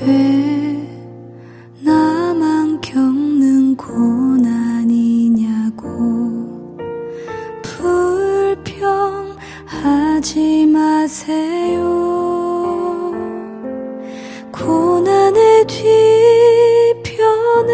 왜 나만 겪는 고난이냐고 불평하지 마세요. 고난의 뒤편에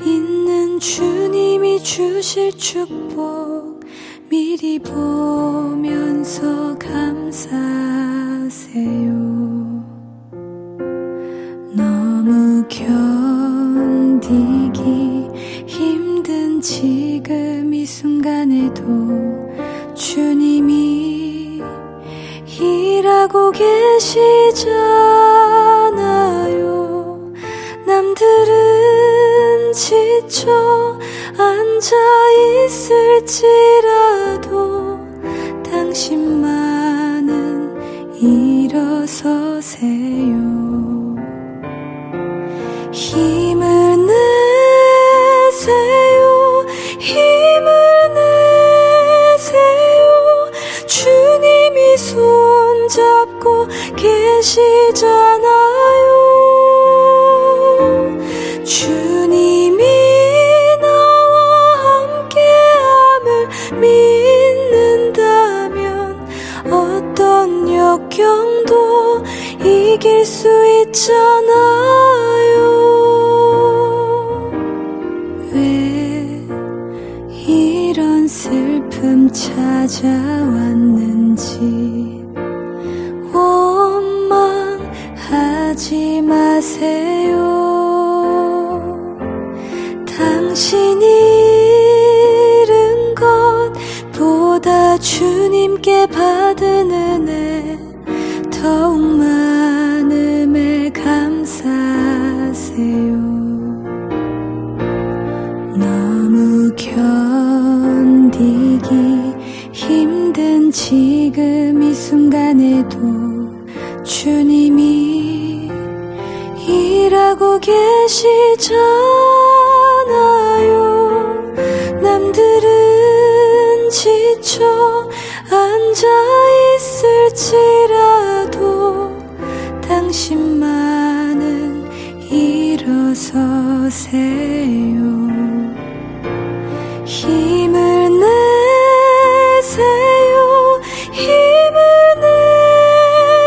있는 주님이 주실 축복 미리 보면서 감사하세요. 너무 견디기 힘든 지금 이 순간에도 주님이 일하고 계시잖아요. 남들은 지쳐 앉아 있을지라도 당신만은 일어서세요. 힘을 내세요. 힘을 내세요. 주님이 손잡고 계시잖아요. 주님이 나와 함께함을 믿는다면 어떤 역경도 이길 수 있잖아요. 왜 이런 슬픔 찾아왔는지 원망하지 마세요. 당신이 잃은 것보다 주님께 받은 은혜 더욱 많음에 감사하세요. 너무 견디기 힘든 지금 이 순간에도 주님이 일하고 계시잖아요. 남들은 지쳐 앉아 있을지라도 당신만은 일어서세요. 힘을 내세요. 힘을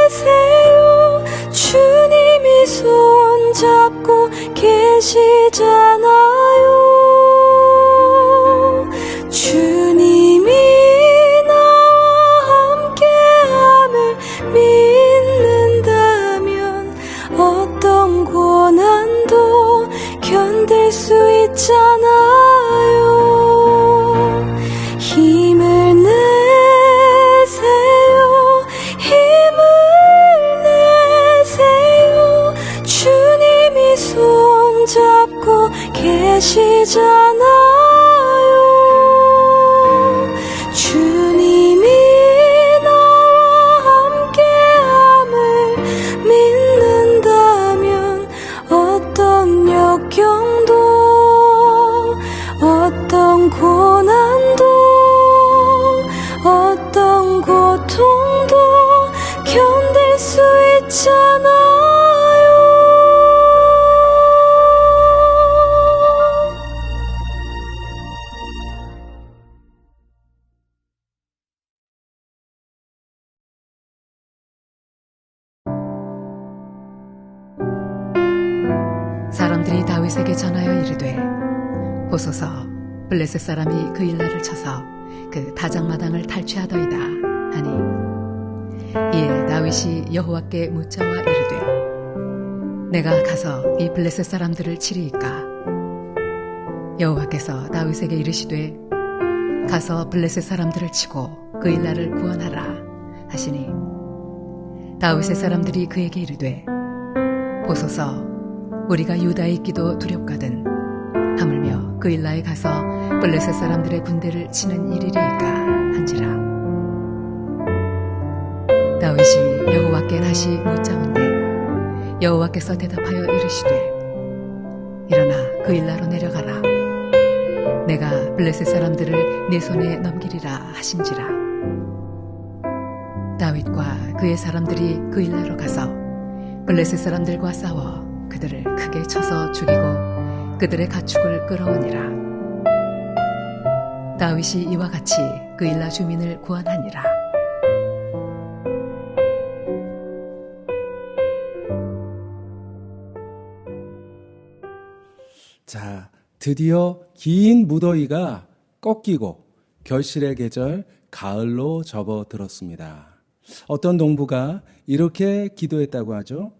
내세요. 주님이 손잡고 계시잖아요. 주님이 나와 함께함을 믿는다면 어떤 고난도 견딜 수 있잖아요. 힘을 내세요. 힘을 내세요. 주님이 손잡고 계시잖아요. 주님이 나와 함께함을 믿는다면 어떤 역경도 어떤 고난도 어떤 고통도 견딜 수 있잖아요. 사람들이 다윗에게 전하여 이르되 보소서 블레셋 사람이 그 일날을 쳐서 그 타작마당을 탈취하더이다 하니 이에 다윗이 여호와께 묻자와 이르되 내가 가서 이 블레셋 사람들을 치리이까? 여호와께서 다윗에게 이르시되 가서 블레셋 사람들을 치고 그 일날을 구원하라 하시니 다윗의 사람들이 그에게 이르되 보소서 우리가 유다에 있기도 두렵거든 하물며 그 일라에 가서 블레셋 사람들의 군대를 치는 일이리이까 한지라. 다윗이 여호와께 다시 묻자온대 여호와께서 대답하여 이르시되 일어나 그 일라로 내려가라. 내가 블레셋 사람들을 네 손에 넘기리라 하신지라. 다윗과 그의 사람들이 그 일라로 가서 블레셋 사람들과 싸워 그들을 크게 쳐서 죽이고 그들의 가축을 끌어오니라. 다윗이 이와 같이 그일라 주민을 구원하니라. 자, 드디어 긴 무더위가 꺾이고 결실의 계절 가을로 접어들었습니다. 어떤 농부가 이렇게 기도했다고 하죠.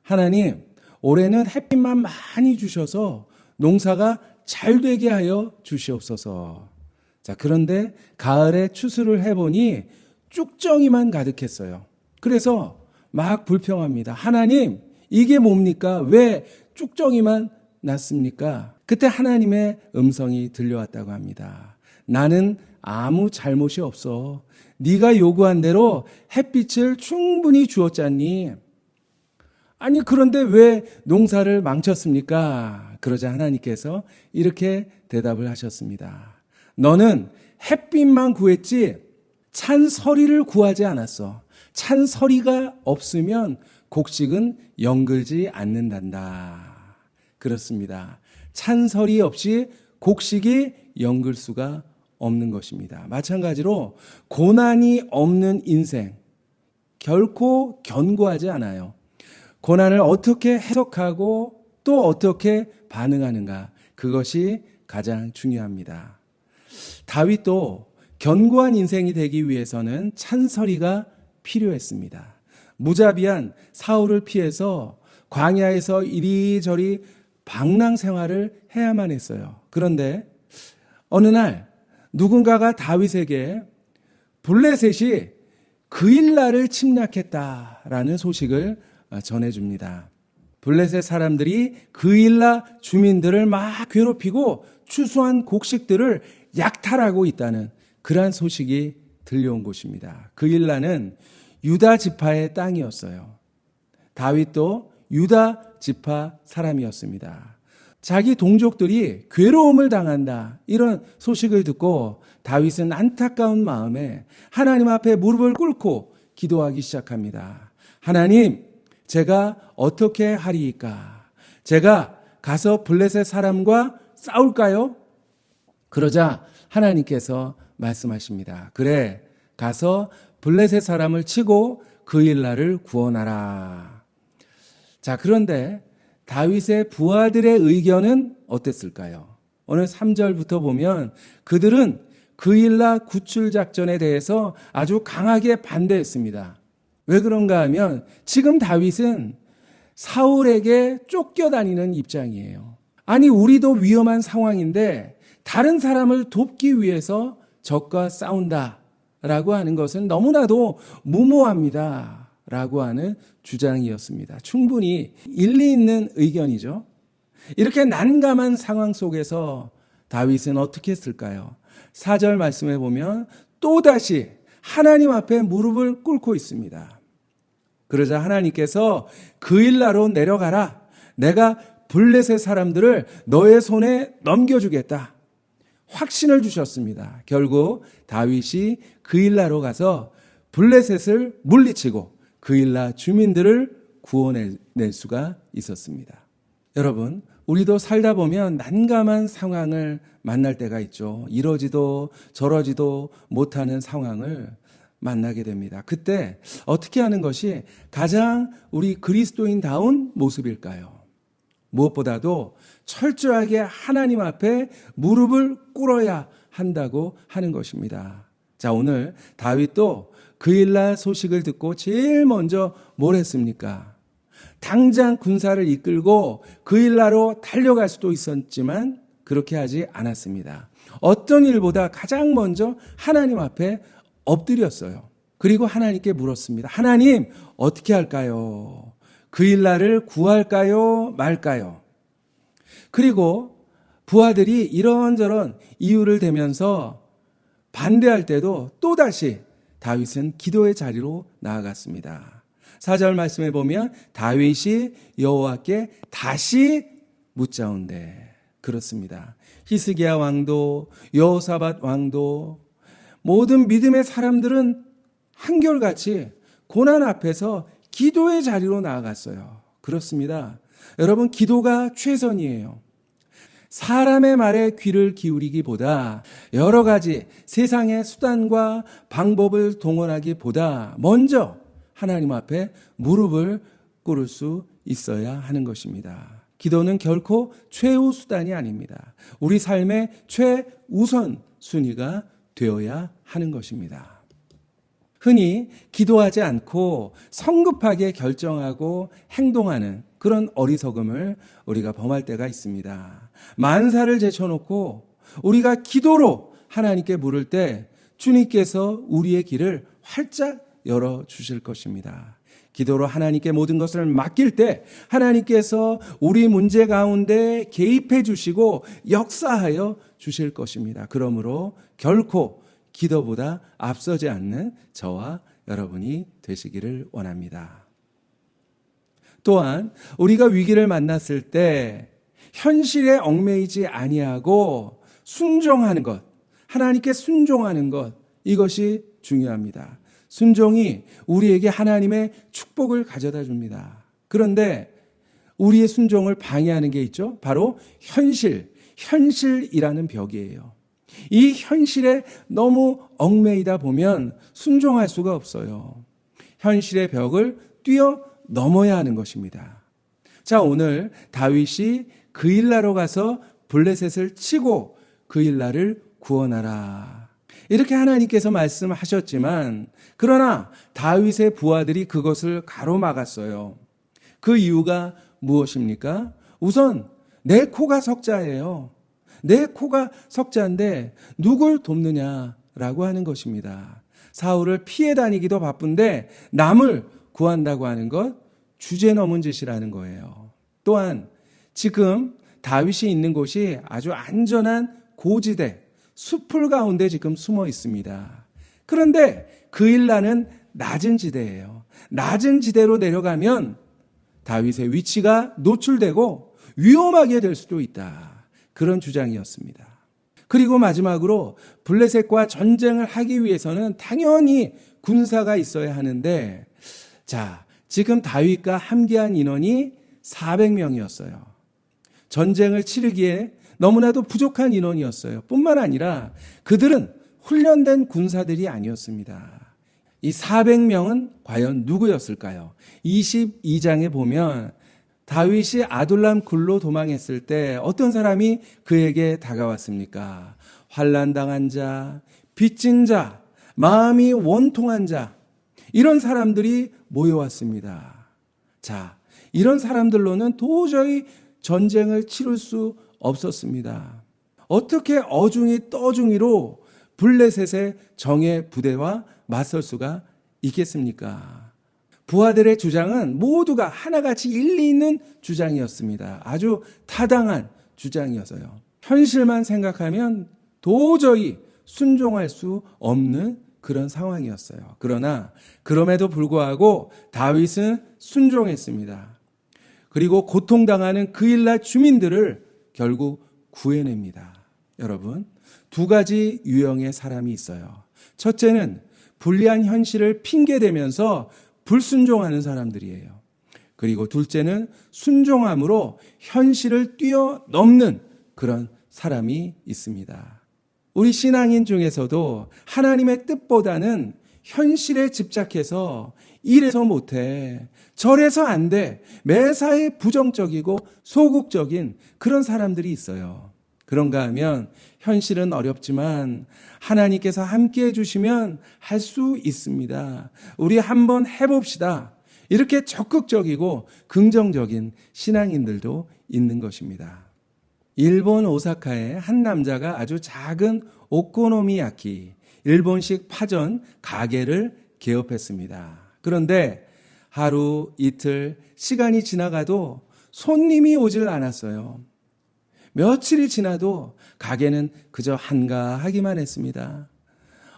하나님, 올해는 햇빛만 많이 주셔서 농사가 잘 되게 하여 주시옵소서. 자, 그런데 가을에 추수를 해보니 쭉정이만 가득했어요. 그래서 막 불평합니다. 하나님, 이게 뭡니까? 왜 쭉정이만 났습니까? 그때 하나님의 음성이 들려왔다고 합니다. 나는 아무 잘못이 없어. 네가 요구한 대로 햇빛을 충분히 주었잖니. 아니, 그런데 왜 농사를 망쳤습니까? 그러자 하나님께서 이렇게 대답을 하셨습니다. 너는 햇빛만 구했지 찬서리를 구하지 않았어. 찬서리가 없으면 곡식은 영글지 않는단다. 그렇습니다. 찬설이 없이 곡식이 영글 수가 없는 것입니다. 마찬가지로 고난이 없는 인생 결코 견고하지 않아요. 고난을 어떻게 해석하고 또 어떻게 반응하는가, 그것이 가장 중요합니다. 다윗도 견고한 인생이 되기 위해서는 찬설이가 필요했습니다. 무자비한 사울을 피해서 광야에서 이리저리 방랑 생활을 해야만 했어요. 그런데 어느 날 누군가가 다윗에게 블레셋이 그일라를 침략했다라는 소식을 전해줍니다. 블레셋 사람들이 그일라 주민들을 막 괴롭히고 추수한 곡식들을 약탈하고 있다는 그러한 소식이 들려온 곳입니다. 그일라는 유다 지파의 땅이었어요. 다윗도 유다 지파 사람이었습니다. 자기 동족들이 괴로움을 당한다, 이런 소식을 듣고 다윗은 안타까운 마음에 하나님 앞에 무릎을 꿇고 기도하기 시작합니다. 하나님, 제가 어떻게 하리이까? 제가 가서 블레셋 사람과 싸울까요? 그러자 하나님께서 말씀하십니다. 그래, 가서 블레셋 사람을 치고 그일라를 구원하라. 자, 그런데 다윗의 부하들의 의견은 어땠을까요? 오늘 3절부터 보면 그들은 그일라 구출 작전에 대해서 아주 강하게 반대했습니다. 왜 그런가 하면 지금 다윗은 사울에게 쫓겨다니는 입장이에요. 아니, 우리도 위험한 상황인데 다른 사람을 돕기 위해서 적과 싸운다라고 하는 것은 너무나도 무모합니다 라고 하는 주장이었습니다. 충분히 일리 있는 의견이죠. 이렇게 난감한 상황 속에서 다윗은 어떻게 했을까요? 4절 말씀해 보면 또다시 하나님 앞에 무릎을 꿇고 있습니다. 그러자 하나님께서 그일라로 내려가라. 내가 블레셋 사람들을 너의 손에 넘겨주겠다. 확신을 주셨습니다. 결국 다윗이 그일라로 가서 블레셋을 물리치고 그일라 주민들을 구원해낼 수가 있었습니다. 여러분, 우리도 살다 보면 난감한 상황을 만날 때가 있죠. 이러지도 저러지도 못하는 상황을 만나게 됩니다. 그때 어떻게 하는 것이 가장 우리 그리스도인다운 모습일까요? 무엇보다도 철저하게 하나님 앞에 무릎을 꿇어야 한다고 하는 것입니다. 자, 오늘 다윗도 그일라 소식을 듣고 제일 먼저 뭘 했습니까? 당장 군사를 이끌고 그일라로 달려갈 수도 있었지만 그렇게 하지 않았습니다. 어떤 일보다 가장 먼저 하나님 앞에 엎드렸어요. 그리고 하나님께 물었습니다. 하나님, 어떻게 할까요? 그일라를 구할까요? 말까요? 그리고 부하들이 이런저런 이유를 대면서 반대할 때도 또다시 다윗은 기도의 자리로 나아갔습니다. 4절 말씀에 보면 다윗이 여호와께 다시 묻자온대. 그렇습니다. 히스기야 왕도, 여호사밧 왕도, 모든 믿음의 사람들은 한결같이 고난 앞에서 기도의 자리로 나아갔어요. 그렇습니다. 여러분, 기도가 최선이에요. 사람의 말에 귀를 기울이기보다 여러 가지 세상의 수단과 방법을 동원하기보다 먼저 하나님 앞에 무릎을 꿇을 수 있어야 하는 것입니다. 기도는 결코 최후 수단이 아닙니다. 우리 삶의 최우선 순위가 되어야 하는 것입니다. 흔히 기도하지 않고 성급하게 결정하고 행동하는 그런 어리석음을 우리가 범할 때가 있습니다. 만사를 제쳐놓고 우리가 기도로 하나님께 물을 때 주님께서 우리의 길을 활짝 열어주실 것입니다. 기도로 하나님께 모든 것을 맡길 때 하나님께서 우리 문제 가운데 개입해 주시고 역사하여 주실 것입니다. 그러므로 결코 기도보다 앞서지 않는 저와 여러분이 되시기를 원합니다. 또한 우리가 위기를 만났을 때 현실에 얽매이지 아니하고 순종하는 것, 하나님께 순종하는 것, 이것이 중요합니다. 순종이 우리에게 하나님의 축복을 가져다 줍니다. 그런데 우리의 순종을 방해하는 게 있죠. 바로 현실이라는 벽이에요. 이 현실에 너무 얽매이다 보면 순종할 수가 없어요. 현실의 벽을 뛰어넘어야 하는 것입니다. 자, 오늘 다윗이 그일라로 가서 블레셋을 치고 그일라를 구원하라. 이렇게 하나님께서 말씀하셨지만 그러나 다윗의 부하들이 그것을 가로막았어요. 그 이유가 무엇입니까? 우선 내 코가 석자예요. 내 코가 석자인데 누굴 돕느냐라고 하는 것입니다. 사울을 피해 다니기도 바쁜데 남을 구한다고 하는 것 주제넘은 짓이라는 거예요. 또한 지금 다윗이 있는 곳이 아주 안전한 고지대, 숲을 가운데 지금 숨어 있습니다. 그런데 그일라는 낮은 지대예요. 낮은 지대로 내려가면 다윗의 위치가 노출되고 위험하게 될 수도 있다. 그런 주장이었습니다. 그리고 마지막으로 블레셋과 전쟁을 하기 위해서는 당연히 군사가 있어야 하는데 자, 지금 다윗과 함께한 인원이 400명이었어요. 전쟁을 치르기에 너무나도 부족한 인원이었어요. 뿐만 아니라 그들은 훈련된 군사들이 아니었습니다. 이 400명은 과연 누구였을까요? 22장에 보면 다윗이 아둘람 굴로 도망했을 때 어떤 사람이 그에게 다가왔습니까? 환난당한 자, 빚진 자, 마음이 원통한 자, 이런 사람들이 모여왔습니다. 자, 이런 사람들로는 도저히 전쟁을 치를 수 없었습니다. 어떻게 어중이 떠중이로 블레셋의 정예 부대와 맞설 수가 있겠습니까? 부하들의 주장은 모두가 하나같이 일리 있는 주장이었습니다. 아주 타당한 주장이어서요. 현실만 생각하면 도저히 순종할 수 없는 그런 상황이었어요. 그러나 그럼에도 불구하고 다윗은 순종했습니다. 그리고 고통당하는 그일라 주민들을 결국 구해냅니다. 여러분, 두 가지 유형의 사람이 있어요. 첫째는 불리한 현실을 핑계대면서 불순종하는 사람들이에요. 그리고 둘째는 순종함으로 현실을 뛰어넘는 그런 사람이 있습니다. 우리 신앙인 중에서도 하나님의 뜻보다는 현실에 집착해서 이래서 못해, 저래서 안 돼, 매사에 부정적이고 소극적인 그런 사람들이 있어요. 그런가 하면 현실은 어렵지만 하나님께서 함께 해주시면 할 수 있습니다. 우리 한번 해봅시다. 이렇게 적극적이고 긍정적인 신앙인들도 있는 것입니다. 일본 오사카의 한 남자가 아주 작은 오코노미야키, 일본식 파전 가게를 개업했습니다. 그런데 하루, 이틀, 시간이 지나가도 손님이 오질 않았어요. 며칠이 지나도 가게는 그저 한가하기만 했습니다.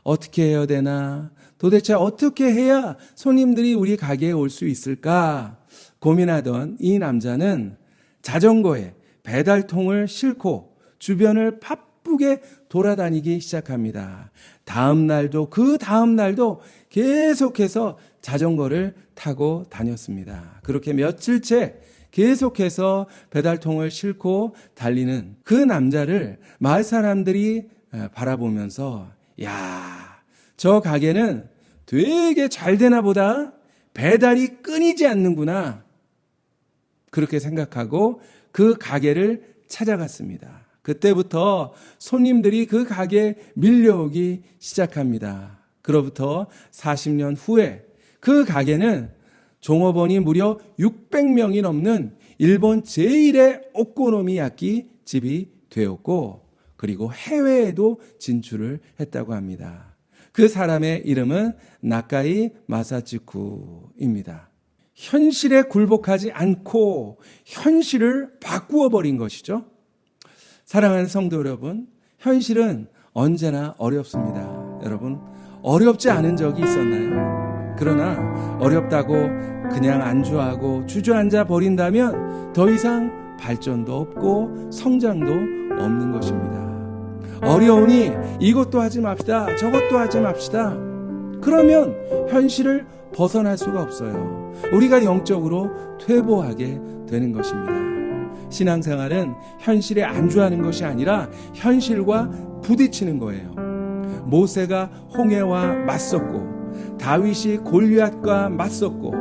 어떻게 해야 되나? 도대체 어떻게 해야 손님들이 우리 가게에 올 수 있을까? 고민하던 이 남자는 자전거에 배달통을 싣고 주변을 바쁘게 돌아다니기 시작합니다. 다음 날도 그 다음 날도 계속해서 자전거를 타고 다녔습니다. 그렇게 며칠째 계속해서 배달통을 싣고 달리는 그 남자를 마을 사람들이 바라보면서 야, 저 가게는 되게 잘 되나 보다. 배달이 끊이지 않는구나. 그렇게 생각하고 그 가게를 찾아갔습니다. 그때부터 손님들이 그 가게에 밀려오기 시작합니다. 그로부터 40년 후에 그 가게는 종업원이 무려 600명이 넘는 일본 제1의 오코노미야끼 집이 되었고, 그리고 해외에도 진출을 했다고 합니다. 그 사람의 이름은 나카이 마사치쿠입니다. 현실에 굴복하지 않고 현실을 바꾸어 버린 것이죠. 사랑하는 성도 여러분, 현실은 언제나 어렵습니다. 여러분, 어렵지 않은 적이 있었나요? 그러나 어렵다고 그냥 안주하고 주저앉아 버린다면 더 이상 발전도 없고 성장도 없는 것입니다. 어려우니 이것도 하지 맙시다, 저것도 하지 맙시다. 그러면 현실을 벗어날 수가 없어요. 우리가 영적으로 퇴보하게 되는 것입니다. 신앙생활은 현실에 안주하는 것이 아니라 현실과 부딪히는 거예요. 모세가 홍해와 맞섰고, 다윗이 골리앗과 맞섰고,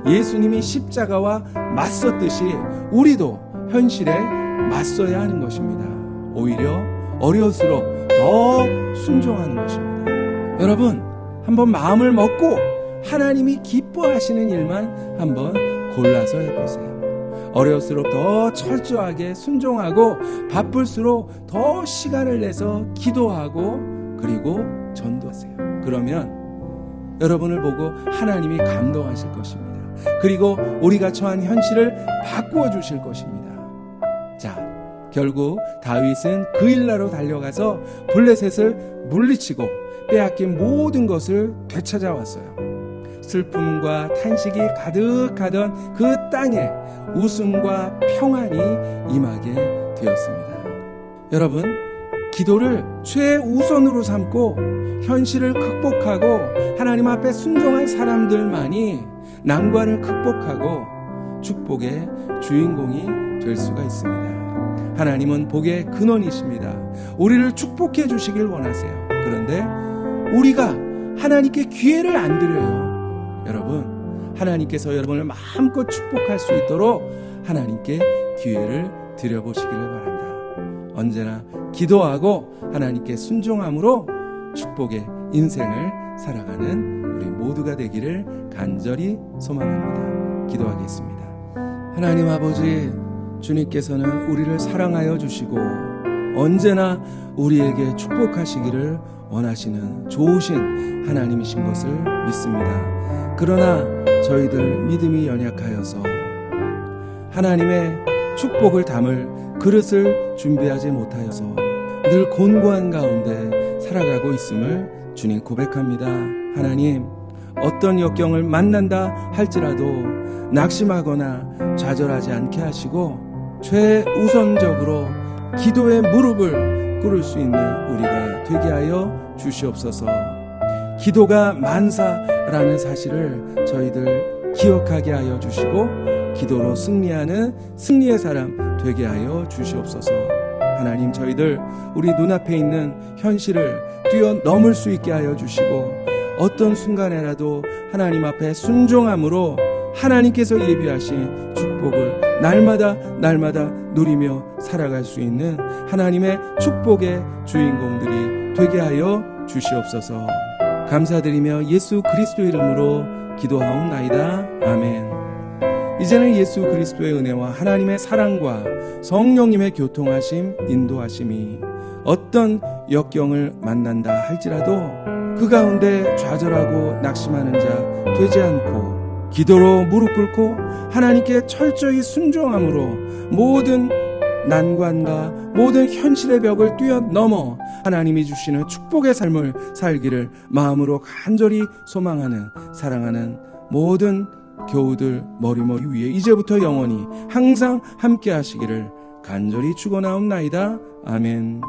예수님이 십자가와 맞섰듯이 우리도 현실에 맞서야 하는 것입니다. 오히려 어려울수록 더 순종하는 것입니다. 여러분, 한번 마음을 먹고 하나님이 기뻐하시는 일만 한번 골라서 해보세요. 어려울수록 더 철저하게 순종하고, 바쁠수록 더 시간을 내서 기도하고, 그리고 전도하세요. 그러면 여러분을 보고 하나님이 감동하실 것입니다. 그리고 우리가 처한 현실을 바꾸어 주실 것입니다. 자, 결국 다윗은 그 일나로 달려가서 블레셋을 물리치고 빼앗긴 모든 것을 되찾아왔어요. 슬픔과 탄식이 가득하던 그 땅에 웃음과 평안이 임하게 되었습니다. 여러분, 기도를 최우선으로 삼고 현실을 극복하고 하나님 앞에 순종한 사람들만이 난관을 극복하고 축복의 주인공이 될 수가 있습니다. 하나님은 복의 근원이십니다. 우리를 축복해 주시길 원하세요. 그런데 우리가 하나님께 기회를 안 드려요. 여러분, 하나님께서 여러분을 마음껏 축복할 수 있도록 하나님께 기회를 드려보시기를 바랍니다. 언제나 기도하고 하나님께 순종함으로 축복의 인생을 살아가는 우리 모두가 되기를 간절히 소망합니다. 기도하겠습니다. 하나님 아버지, 주님께서는 우리를 사랑하여 주시고 언제나 우리에게 축복하시기를 원하시는 좋으신 하나님이신 것을 믿습니다. 그러나 저희들 믿음이 연약하여서 하나님의 축복을 담을 그릇을 준비하지 못하여서 늘 곤고한 가운데 살아가고 있음을 주님 고백합니다. 하나님, 어떤 역경을 만난다 할지라도 낙심하거나 좌절하지 않게 하시고 최우선적으로 기도의 무릎을 꿇을 수 있는 우리가 되게 하여 주시옵소서. 기도가 만사라는 사실을 저희들 기억하게 하여 주시고 기도로 승리하는 승리의 사람 되게 하여 주시옵소서. 하나님, 저희들 우리 눈앞에 있는 현실을 뛰어넘을 수 있게 하여 주시고 어떤 순간에라도 하나님 앞에 순종함으로 하나님께서 예비하신 축복을 날마다 누리며 살아갈 수 있는 하나님의 축복의 주인공들이 되게 하여 주시옵소서. 감사드리며 예수 그리스도 이름으로 기도하옵나이다. 아멘. 이제는 예수 그리스도의 은혜와 하나님의 사랑과 성령님의 교통하심, 인도하심이 어떤 역경을 만난다 할지라도 그 가운데 좌절하고 낙심하는 자 되지 않고 기도로 무릎 꿇고 하나님께 철저히 순종함으로 모든 난관과 모든 현실의 벽을 뛰어넘어 하나님이 주시는 축복의 삶을 살기를 마음으로 간절히 소망하는 사랑하는 모든 교우들 머리머리 위에 이제부터 영원히 항상 함께 하시기를 간절히 축원하옵나이다. 아멘.